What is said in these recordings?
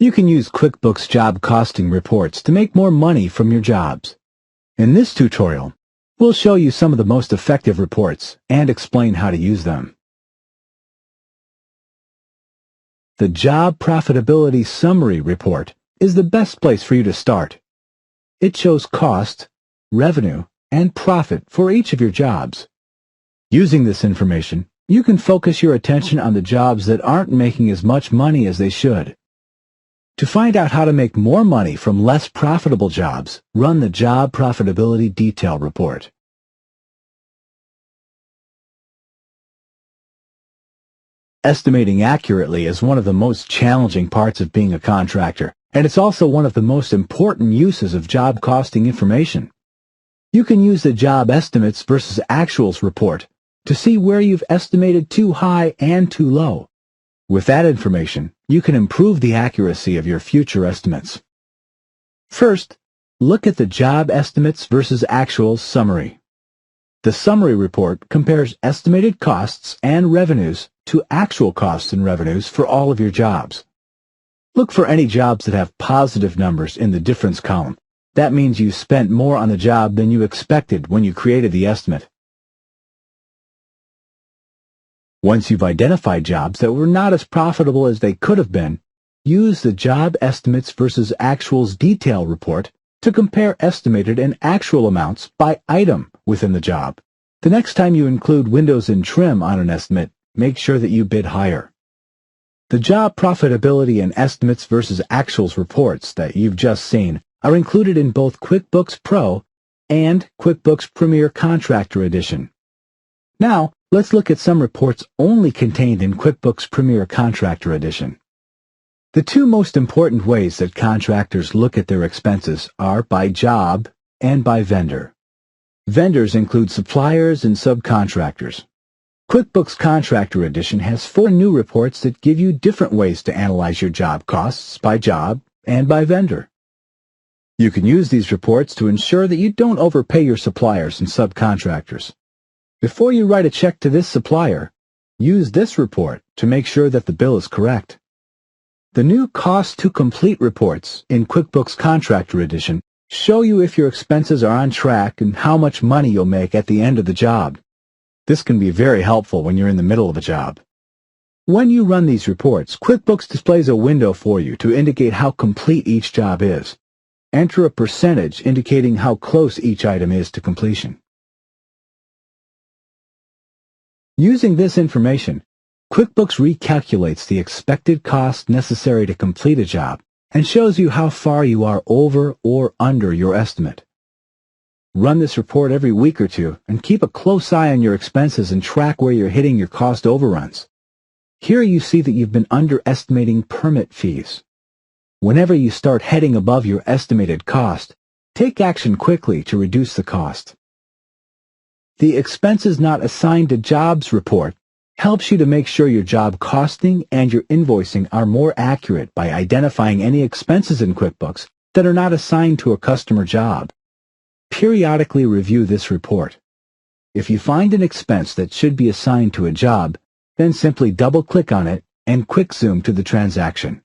You can use QuickBooks job costing reports to make more money from your jobs. In this tutorial, we'll show you some of the most effective reports and explain how to use them. The Job Profitability Summary Report is the best place for you to start. It shows cost, revenue, and profit for each of your jobs. Using this information, you can focus your attention on the jobs that aren't making as much money as they should. To find out how to make more money from less profitable jobs, run the Job Profitability Detail Report. Estimating accurately is one of the most challenging parts of being a contractor, and it's also one of the most important uses of job costing information. You can use the Job Estimates versus Actuals report to see where you've estimated too high and too low. With that information, you can improve the accuracy of your future estimates. First, look at the Job Estimates versus Actuals summary. The summary report compares estimated costs and revenues to actual costs and revenues for all of your jobs. Look for any jobs that have positive numbers in the difference column. That means you spent more on the job than you expected when you created the estimate. Once you've identified jobs that were not as profitable as they could have been, use the Job Estimates versus Actuals Detail Report to compare estimated and actual amounts by item within the job. The next time you include windows and trim on an estimate, make sure that you bid higher. The Job Profitability and Estimates versus Actuals reports that you've just seen are included in both QuickBooks Pro and QuickBooks Premier Contractor Edition. Now, let's look at some reports only contained in QuickBooks Premier Contractor Edition. The two most important ways that contractors look at their expenses are by job and by vendor. Vendors include suppliers and subcontractors. QuickBooks Contractor Edition has 4 new reports that give you different ways to analyze your job costs by job and by vendor. You can use these reports to ensure that you don't overpay your suppliers and subcontractors. Before you write a check to this supplier, use this report to make sure that the bill is correct. The new Cost to Complete reports in QuickBooks Contractor Edition show you if your expenses are on track and how much money you'll make at the end of the job. This can be very helpful when you're in the middle of a job. When you run these reports, QuickBooks displays a window for you to indicate how complete each job is. Enter a percentage indicating how close each item is to completion. Using this information, QuickBooks recalculates the expected cost necessary to complete a job and shows you how far you are over or under your estimate. Run this report every week or two and keep a close eye on your expenses and track where you're hitting your cost overruns. Here you see that you've been underestimating permit fees. Whenever you start heading above your estimated cost, take action quickly to reduce the cost. The Expenses Not Assigned to Jobs report helps you to make sure your job costing and your invoicing are more accurate by identifying any expenses in QuickBooks that are not assigned to a customer job. Periodically review this report. If you find an expense that should be assigned to a job, then simply double-click on it and quick zoom to the transaction.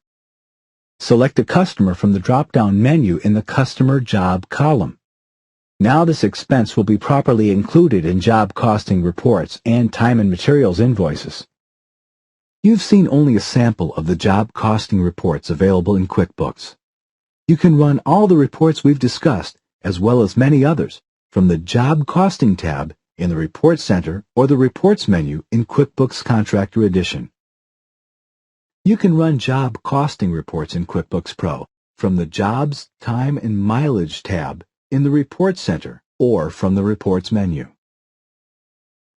Select a customer from the drop-down menu in the Customer Job column. Now this expense will be properly included in job costing reports and time and materials invoices. You've seen only a sample of the job costing reports available in QuickBooks. You can run all the reports we've discussed, as well as many others, from the Job Costing tab in the Report Center or the Reports menu in QuickBooks Contractor Edition. You can run job costing reports in QuickBooks Pro from the Jobs, Time, and Mileage tab in the Report Center or from the Reports menu.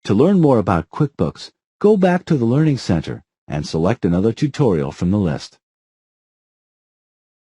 To learn more about QuickBooks, go back to the Learning Center and select another tutorial from the list.